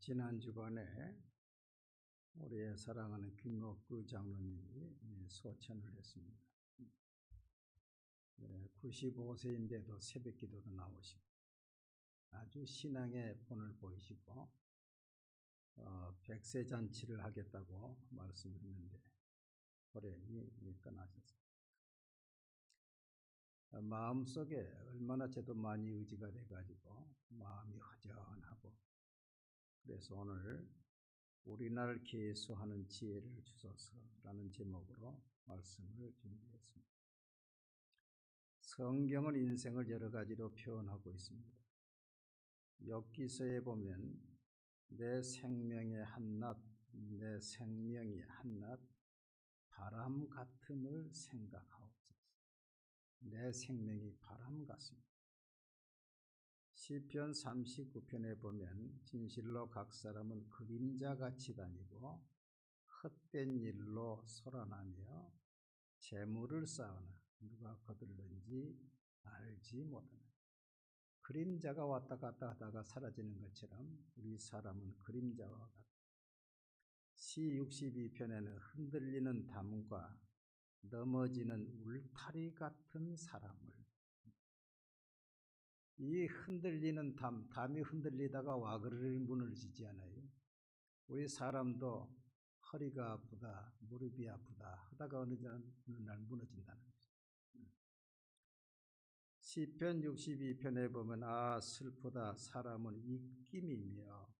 지난 주간에 우리의 사랑하는 김옥구 장로님이 소천을 했습니다. 95세인데도 새벽 기도도 나오시고 아주 신앙의 본을 보이시고 100세 잔치를 하겠다고 말씀했는데 호련히 떠나셨습니다. 마음속에 얼마나 저도 많이 의지가 돼가지고 마음이 허전하고, 그래서 오늘 우리나라를 계수하는 지혜를 주소서라는 제목으로 말씀을 준비했습니다. 성경은 인생을 여러 가지로 표현하고 있습니다. 욥기서에 보면 내 생명의 한낱, 내 생명이 한낱 바람 같음을 생각하옵소서. 내 생명이 바람 같습니다. 시편 39편에 보면 진실로 각 사람은 그림자같이 다니고 헛된 일로 소란하며 재물을 쌓으나 누가 거둘는지 알지 못하나. 그림자가 왔다 갔다 하다가 사라지는 것처럼 우리 사람은 그림자와 같다. 시 62편에는 흔들리는 담과 넘어지는 울타리 같은 사람을, 이 흔들리는 담이 흔들리다가 와그르르 무너지지 않아요. 우리 사람도 허리가 아프다, 무릎이 아프다 하다가 어느 날 무너진다는 거죠. 시편 62편에 보면 슬프다, 사람은 입김이며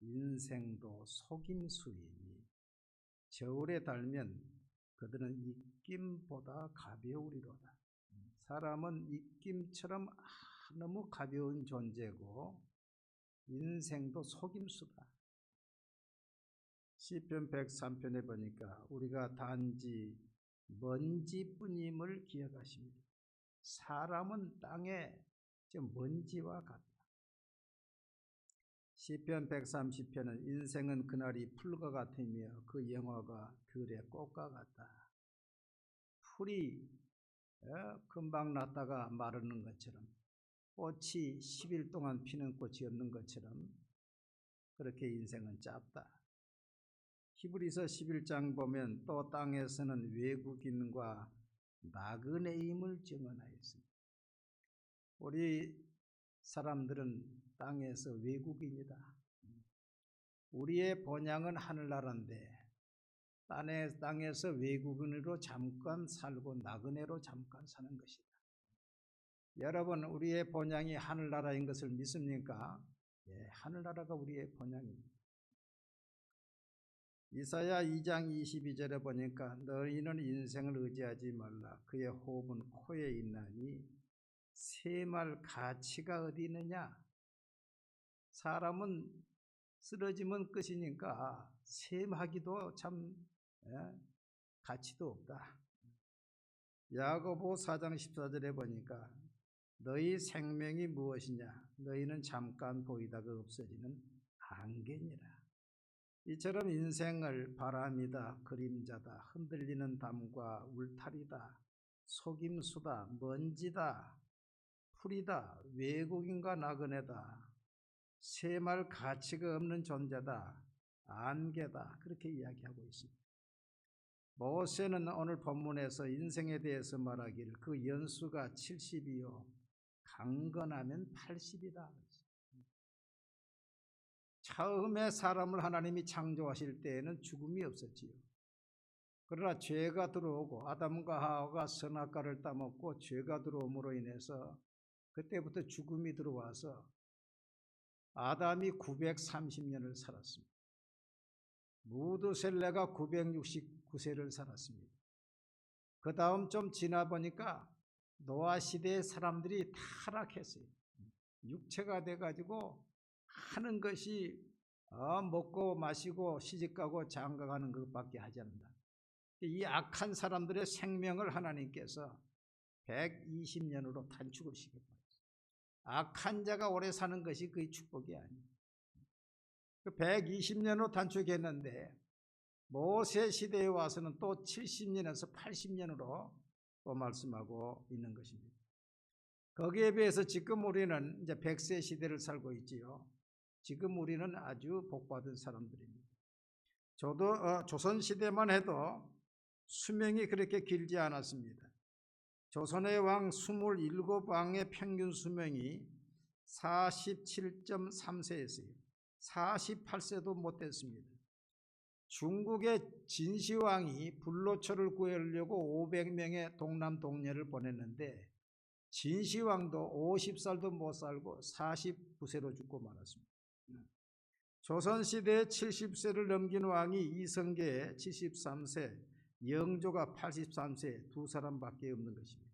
인생도 속임수이니 저울에 달면 그들은 입김보다 가벼우리로다. 사람은 입김처럼 너무 가벼운 존재고 인생도 속임수다. 시편 103편에 보니까 우리가 단지 먼지뿐임을 기억하십니다. 사람은 땅에 먼지와 같다. 시편 130편은 인생은 그날이 풀과 같으며 그 영화가 들의 꽃과 같다. 풀이 금방 났다가 마르는 것처럼, 꽃이 10일 동안 피는 꽃이 없는 것처럼 그렇게 인생은 짧다. 히브리서 11장 보면 또 땅에서는 외국인과 나그네임을 증언하였습니다. 우리 사람들은 땅에서 외국인이다. 우리의 본향은 하늘나라인데 땅에서 외국인으로 잠깐 살고 나그네로 잠깐 사는 것이다. 여러분, 우리의 본향이 하늘나라인 것을 믿습니까? 예, 하늘나라가 우리의 본향입니다. 이사야 2장 22절에 보니까 너희는 인생을 의지하지 말라. 그의 호흡은 코에 있나니 셈할 가치가 어디 있느냐. 사람은 쓰러지면 끝이니까 셈하기도 참 가치도 없다. 야고보 4장 14절에 보니까 너희 생명이 무엇이냐. 너희는 잠깐 보이다가 없어지는 안개니라. 이처럼 인생을 바람이다, 그림자다, 흔들리는 담과 울타리다, 속임수다, 먼지다, 풀이다, 외국인과 나그네다, 셈할 가치가 없는 존재다, 안개다, 그렇게 이야기하고 있습니다. 모세는 오늘 본문에서 인생에 대해서 말하기를 그 연수가 70이요 강건하면 80이다. 처음에 사람을 하나님이 창조하실 때에는 죽음이 없었지요. 그러나 죄가 들어오고 아담과 하와가 선악과를 따먹고 죄가 들어옴으로 인해서 그때부터 죽음이 들어와서 아담이 930년을 살았습니다. 무드셀레가 969세를 살았습니다. 그 다음 좀 지나 보니까 노아 시대의 사람들이 타락했어요. 육체가 돼가지고 하는 것이 먹고 마시고 시집가고 장가가는 것밖에 하지 않는다. 이 악한 사람들의 생명을 하나님께서 120년으로 단축을 시켜버렸어요. 악한 자가 오래 사는 것이 그의 축복이 아니에요. 120년으로 단축했는데 모세 시대에 와서는 또 70년에서 80년으로 또 말씀하고 있는 것입니다. 거기에 비해서 지금 우리는 이제 100세 시대를 살고 있지요. 지금 우리는 아주 복받은 사람들입니다. 저도 조선시대만 해도 수명이 그렇게 길지 않았습니다. 조선의 왕 27왕의 평균 수명이 47.3세였어요. 48세도 못 됐습니다. 중국의 진시황이 불로초를 구하려고 500명의 동남 동녀를 보냈는데 진시황도 50살도 못 살고 49세로 죽고 말았습니다. 조선시대에 70세를 넘긴 왕이 이성계의 73세, 영조가 83세 두 사람밖에 없는 것입니다.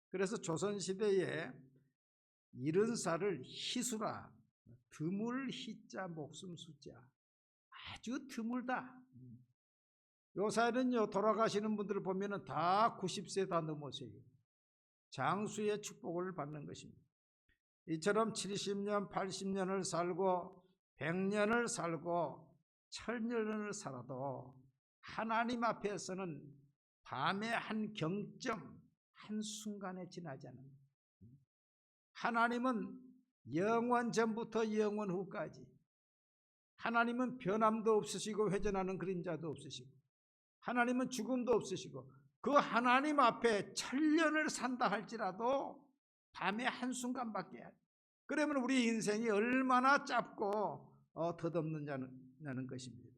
그래서 조선시대에 70살을 희수라, 드물 희자 목숨 숫자, 아주 드물다. 요사이는요 돌아가시는 분들을 보면은 다 90세 다 넘으세요. 장수의 축복을 받는 것입니다. 이처럼 70년, 80년을 살고 100년을 살고 1000년을 살아도 하나님 앞에서는 밤의 한 경점, 한 순간에 지나지 않는 거예요. 하나님은 영원 전부터 영원 후까지, 하나님은 변함도 없으시고 회전하는 그림자도 없으시고, 하나님은 죽음도 없으시고, 그 하나님 앞에 1000년을 산다 할지라도 밤의 한순간밖에. 그러면 우리 인생이 얼마나 짧고 덧없느냐는 것입니다.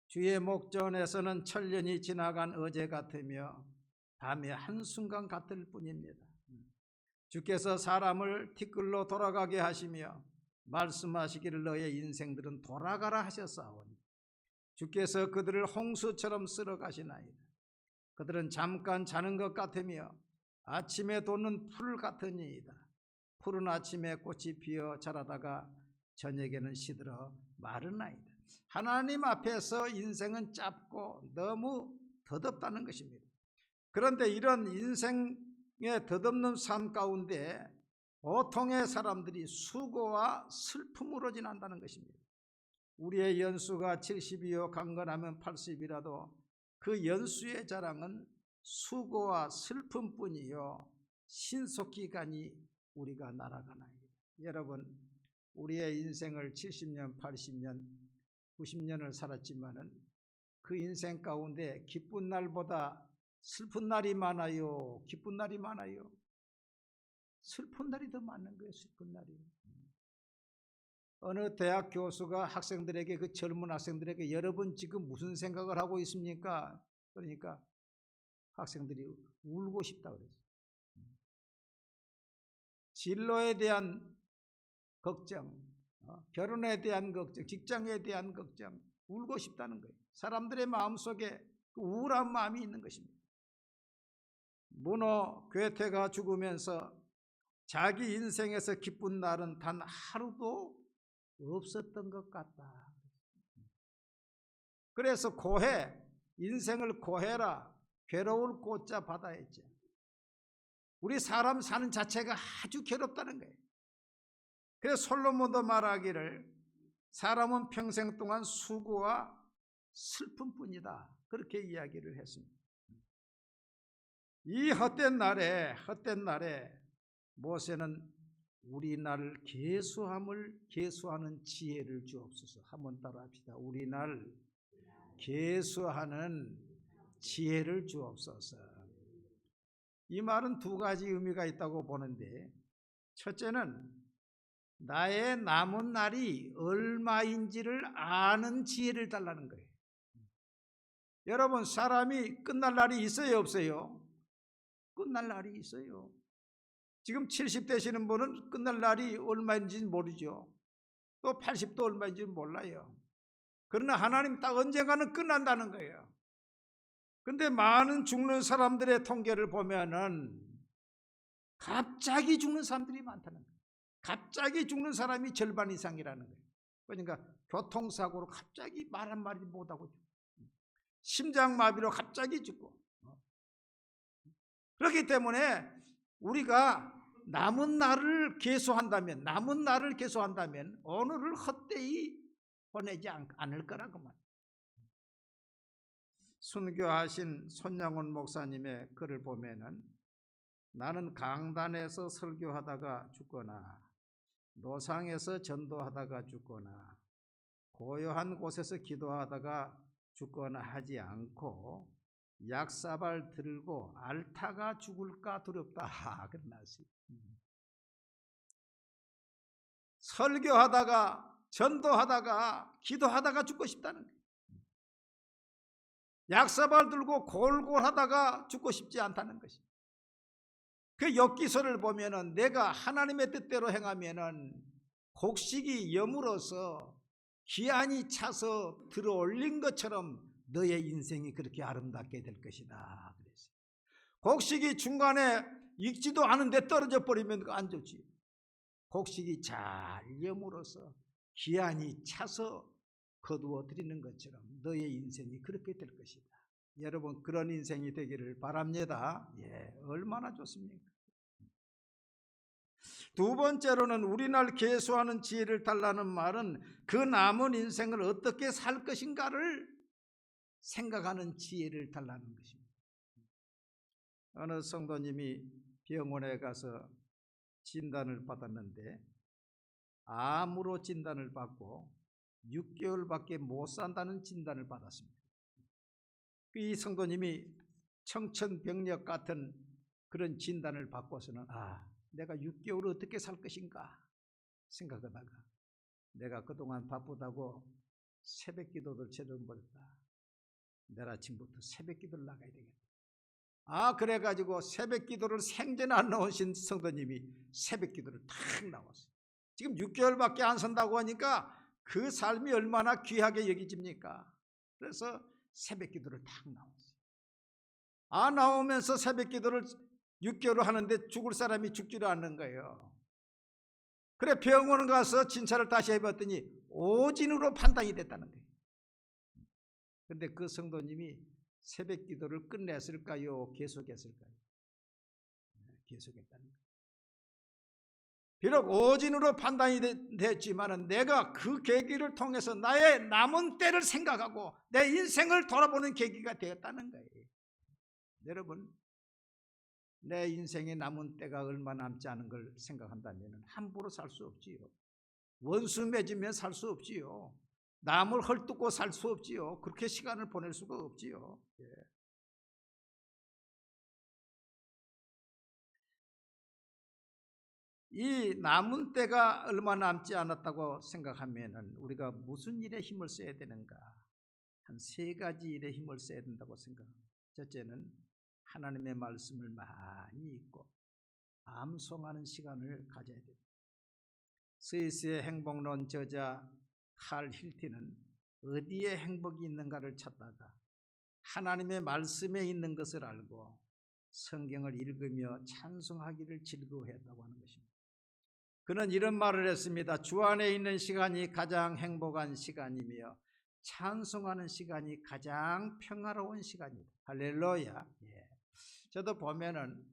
주의 목전에서는 1000년이 지나간 어제 같으며 밤의 한순간 같을 뿐입니다. 주께서 사람을 티끌로 돌아가게 하시며 말씀하시기를 너의 인생들은 돌아가라 하셨사오니 주께서 그들을 홍수처럼 쓸어 가시나이다. 그들은 잠깐 자는 것 같으며 아침에 돋는 풀 같으니이다. 푸른 아침에 꽃이 피어 자라다가 저녁에는 시들어 마르나이다. 하나님 앞에서 인생은 짧고 너무 덧없다는 것입니다. 그런데 이런 인생의 덧없는 삶 가운데 보통의 사람들이 수고와 슬픔으로 지난다는 것입니다. 우리의 연수가 70이요 강건하면 80이라도 그 연수의 자랑은 수고와 슬픔뿐이요 신속기간이 우리가 날아가나이다. 여러분, 우리의 인생을 70년, 80년, 90년을 살았지만은 그 인생 가운데 기쁜 날보다 슬픈 날이 많아요, 기쁜 날이 많아요? 슬픈 날이 더 많은 거예요. 슬픈 날이. 어느 대학 교수가 학생들에게, 그 젊은 학생들에게 여러분 지금 무슨 생각을 하고 있습니까? 그러니까 학생들이 울고 싶다 그랬어요. 진로에 대한 걱정, 결혼에 대한 걱정, 직장에 대한 걱정, 울고 싶다는 거예요. 사람들의 마음속에 그 우울한 마음이 있는 것입니다. 문어 괴테가 죽으면서 자기 인생에서 기쁜 날은 단 하루도 없었던 것 같다. 그래서 고해, 인생을 고해라, 괴로울 고자 받아야지. 우리 사람 사는 자체가 아주 괴롭다는 거예요. 그래서 솔로몬도 말하기를 사람은 평생 동안 수고와 슬픔뿐이다, 그렇게 이야기를 했습니다. 이 헛된 날에 모세는 우리 날 계수하는 지혜를 주옵소서. 한번 따라합시다. 우리 날 계수하는 지혜를 주옵소서. 이 말은 두 가지 의미가 있다고 보는데, 첫째는 나의 남은 날이 얼마인지를 아는 지혜를 달라는 거예요. 여러분, 사람이 끝날 날이 있어요, 없어요? 끝날 날이 있어요. 지금 70 되시는 분은 끝날 날이 얼마인지 모르죠. 또 80도 얼마인지 몰라요. 그러나 하나님 딱 언젠가는 끝난다는 거예요. 근데 많은 죽는 사람들의 통계를 보면은 갑자기 죽는 사람들이 많다는 거예요. 갑자기 죽는 사람이 절반 이상이라는 거예요. 그러니까 교통사고로 갑자기 말 한마디 못하고 죽고, 심장마비로 갑자기 죽고. 그렇기 때문에 우리가 남은 날을 계수한다면 오늘을 헛되이 보내지 않을 거라고 말이에요. 순교하신 손양훈 목사님의 글을 보면은 나는 강단에서 설교하다가 죽거나 노상에서 전도하다가 죽거나 고요한 곳에서 기도하다가 죽거나 하지 않고 약사발 들고 앓다가 죽을까 두렵다 그런 말씀. 설교하다가 전도하다가 기도하다가 죽고 싶다는 거예요. 약사발 들고 골골하다가 죽고 싶지 않다는 것이. 그 욥기서를 보면은 내가 하나님의 뜻대로 행하면은 곡식이 여물어서 기한이 차서 들어올린 것처럼 너의 인생이 그렇게 아름답게 될 것이다. 그랬어요. 곡식이 중간에 익지도 않은데 떨어져 버리면 안 좋지. 곡식이 잘 여물어서 기한이 차서 거두어 드리는 것처럼 너의 인생이 그렇게 될 것이다. 여러분 그런 인생이 되기를 바랍니다. 얼마나 좋습니까? 두 번째로는 우리날 계수하는 지혜를 달라는 말은 그 남은 인생을 어떻게 살 것인가를 생각하는 지혜를 달라는 것입니다. 어느 성도님이 병원에 가서 진단을 받았는데 암으로 진단을 받고 6개월밖에 못 산다는 진단을 받았습니다. 이 성도님이 청천벽력 같은 그런 진단을 받고서는 내가 6개월 어떻게 살 것인가 생각하다가 내가 그동안 바쁘다고 새벽 기도를 제대로 못했다. 내일 아침부터 새벽 기도를 나가야 되겠다. 그래가지고 새벽 기도를 생전에 안 나오신 성도님이 새벽 기도를 탁 나왔어요. 지금 6개월밖에 안 산다고 하니까 그 삶이 얼마나 귀하게 여기집니까? 그래서 새벽 기도를 탁 나왔어요. 나오면서 새벽 기도를 6개월을 하는데 죽을 사람이 죽지를 않는 거예요. 그래 병원 가서 진찰을 다시 해봤더니 오진으로 판단이 됐다는 거예요. 그런데 그 성도님이 새벽 기도를 끝냈을까요? 계속했을까요? 계속했다는 거예요. 비록 오진으로 판단이 됐지만 내가 그 계기를 통해서 나의 남은 때를 생각하고 내 인생을 돌아보는 계기가 되었다는 거예요. 여러분 내 인생에 남은 때가 얼마 남지 않은 걸 생각한다면 함부로 살 수 없지요. 원수 맺으면 살 수 없지요. 남을 헐뜯고 살 수 없지요. 그렇게 시간을 보낼 수가 없지요. 이 남은 때가 얼마 남지 않았다고 생각하면 우리가 무슨 일에 힘을 써야 되는가? 한 3가지 일에 힘을 써야 된다고 생각합니다. 첫째는 하나님의 말씀을 많이 읽고 암송하는 시간을 가져야 됩니다. 스위스의 행복론 저자 칼 힐티는 어디에 행복이 있는가를 찾다가 하나님의 말씀에 있는 것을 알고 성경을 읽으며 찬송하기를 즐거워했다고 하는 것입니다. 그는 이런 말을 했습니다. 주 안에 있는 시간이 가장 행복한 시간이며 찬송하는 시간이 가장 평화로운 시간이다. 할렐루야. 저도 보면은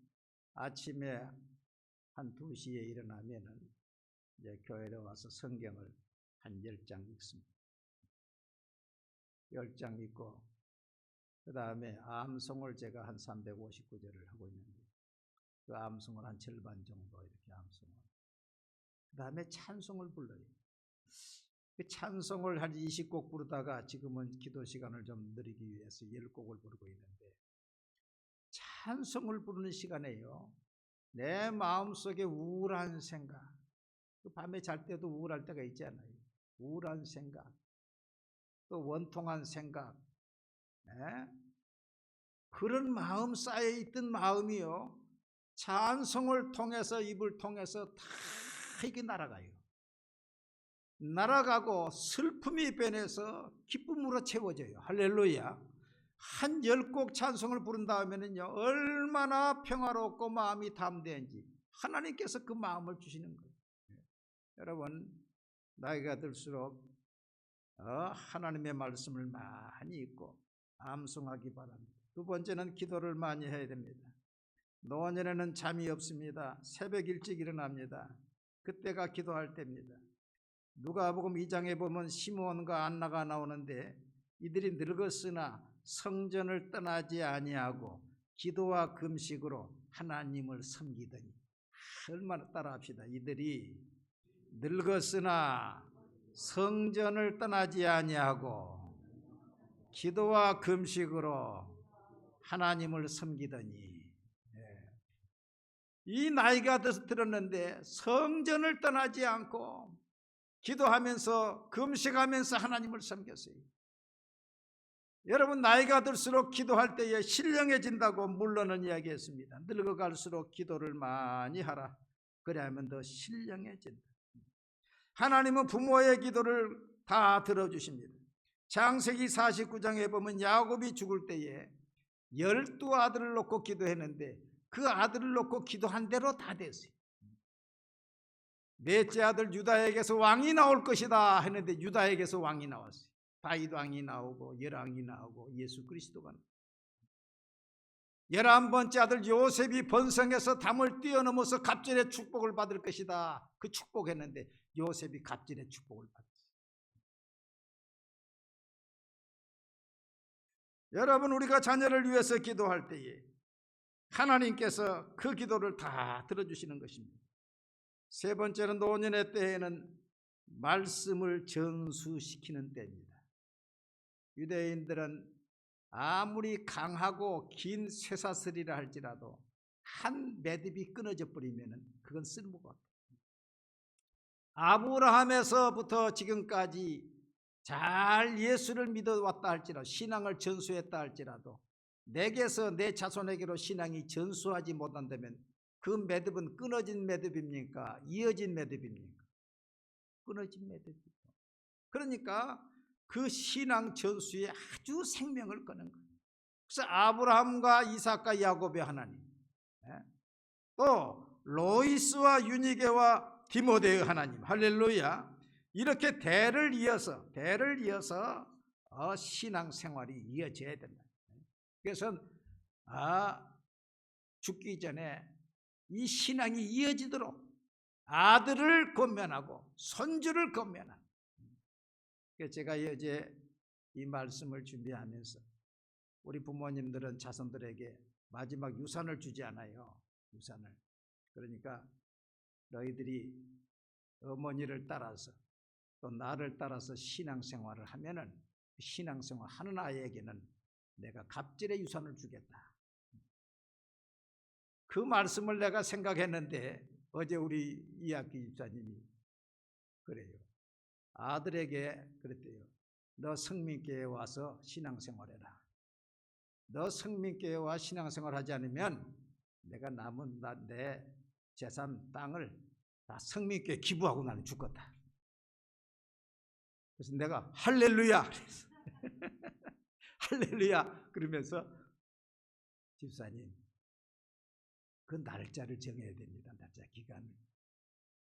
아침에 한 2시에 일어나면은 이제 교회에 와서 성경을 한 10장 읽습니다. 10장 읽고 그 다음에 암송을 제가 한 359절을 하고 있는데 그 암송을 한 절반 정도 이렇게 암송을 그 다음에 찬송을 불러요. 그 찬송을 한 20곡 부르다가 지금은 기도 시간을 좀 늘리기 위해서 10곡을 부르고 있는데 찬송을 부르는 시간에요. 내 마음속에 우울한 생각, 밤에 잘 때도 우울할 때가 있잖아요. 우울한 생각, 또 원통한 생각, 그런 마음 쌓여있던 마음이요. 찬송을 통해서 입을 통해서 다 이게 날아가요. 날아가고 슬픔이 변해서 기쁨으로 채워져요. 할렐루야. 한 10곡 찬송을 부른 다음에는요 얼마나 평화롭고 마음이 담대한지 하나님께서 그 마음을 주시는 거예요. 여러분 나이가 들수록 하나님의 말씀을 많이 읽고 암송하기 바랍니다. 두 번째는 기도를 많이 해야 됩니다. 노년에는 잠이 없습니다. 새벽 일찍 일어납니다. 그때가 기도할 때입니다. 누가복음 2장에 보면 시므온과 안나가 나오는데 이들이 늙었으나 성전을 떠나지 아니하고 기도와 금식으로 하나님을 섬기더니 얼마나 따라합시다. 이들이 늙었으나 성전을 떠나지 아니하고 기도와 금식으로 하나님을 섬기더니, 이 나이가 들었는데 성전을 떠나지 않고 기도하면서 금식하면서 하나님을 섬겼어요. 여러분, 나이가 들수록 기도할 때에 신령해진다고 물론은 이야기했습니다. 늙어갈수록 기도를 많이 하라. 그래야만 더 신령해진다. 하나님은 부모의 기도를 다 들어주십니다. 창세기 49장에 보면 야곱이 죽을 때에 12아들을 놓고 기도했는데 그 아들을 놓고 기도한 대로 다 됐어요. 넷째 아들 유다에게서 왕이 나올 것이다 했는데 유다에게서 왕이 나왔어요. 다윗 왕이 나오고 열왕이 나오고 예수 그리스도가 나오고, 11번째 아들 요셉이 번성해서 담을 뛰어넘어서 갑절의 축복을 받을 것이다. 그 축복했는데 요셉이 갑절의 축복을 받았어요. 여러분, 우리가 자녀를 위해서 기도할 때에 하나님께서 그 기도를 다 들어주시는 것입니다. 세 번째는 노년의 때에는 말씀을 전수시키는 때입니다. 유대인들은 아무리 강하고 긴 쇠사슬이라 할지라도 한 매듭이 끊어져 버리면 그건 쓸모가 없다. 아브라함에서부터 지금까지 잘 예수를 믿어왔다 할지라도, 신앙을 전수했다 할지라도 내게서 내 자손에게로 신앙이 전수하지 못한다면 그 매듭은 끊어진 매듭입니까? 이어진 매듭입니까? 끊어진 매듭입니다. 그러니까 그 신앙 전수에 아주 생명을 거는 거예요. 그래서 아브라함과 이삭과 야곱의 하나님, 또 로이스와 유니게와 디모데의 하나님, 할렐루야. 이렇게 대를 이어서 신앙 생활이 이어져야 된다. 그래서 죽기 전에 이 신앙이 이어지도록 아들을 권면하고 손주를 권면하고, 제가 어제 이 말씀을 준비하면서 우리 부모님들은 자손들에게 마지막 유산을 주지 않아요. 유산을. 그러니까 너희들이 어머니를 따라서 또 나를 따라서 신앙생활을 하면은 신앙생활 하는 아이에게는 내가 갑절의 유산을 주겠다. 그 말씀을 내가 생각했는데 어제 우리 이학기 집사님이 그래요. 아들에게 그랬대요. 너 성민교회에 와서 신앙생활해라. 너 성민교회에 와 신앙생활하지 않으면 내가 남은 내 재산 땅을 다 성민교회에 기부하고 나는 죽겠다. 그래서 내가 할렐루야 할렐루야 그러면서 집사님, 그 날짜를 정해야 됩니다. 날짜 기간을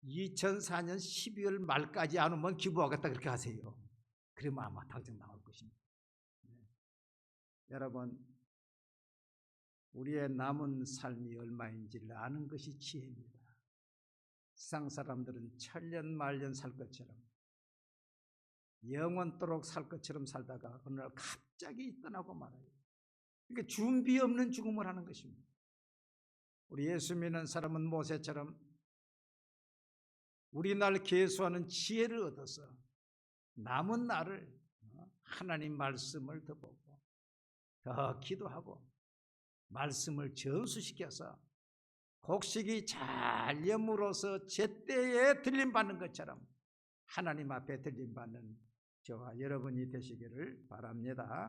2004년 12월 말까지 안 오면 기부하겠다 그렇게 하세요. 그러면 아마 당장 나올 것입니다. 여러분, 우리의 남은 삶이 얼마인지를 아는 것이 지혜입니다. 세상 사람들은 천년 만년 살 것처럼, 영원토록 살 것처럼 살다가 어느 날 갑자기 떠나고 말아요. 그러니까 준비 없는 죽음을 하는 것입니다. 우리 예수 믿는 사람은 모세처럼 우리 날 계수하는 지혜를 얻어서 남은 날을 하나님 말씀을 더 보고 더 기도하고 말씀을 전수시켜서 곡식이 잘 여물어서 제때에 들림받는 것처럼 하나님 앞에 들림받는 저와 여러분이 되시기를 바랍니다.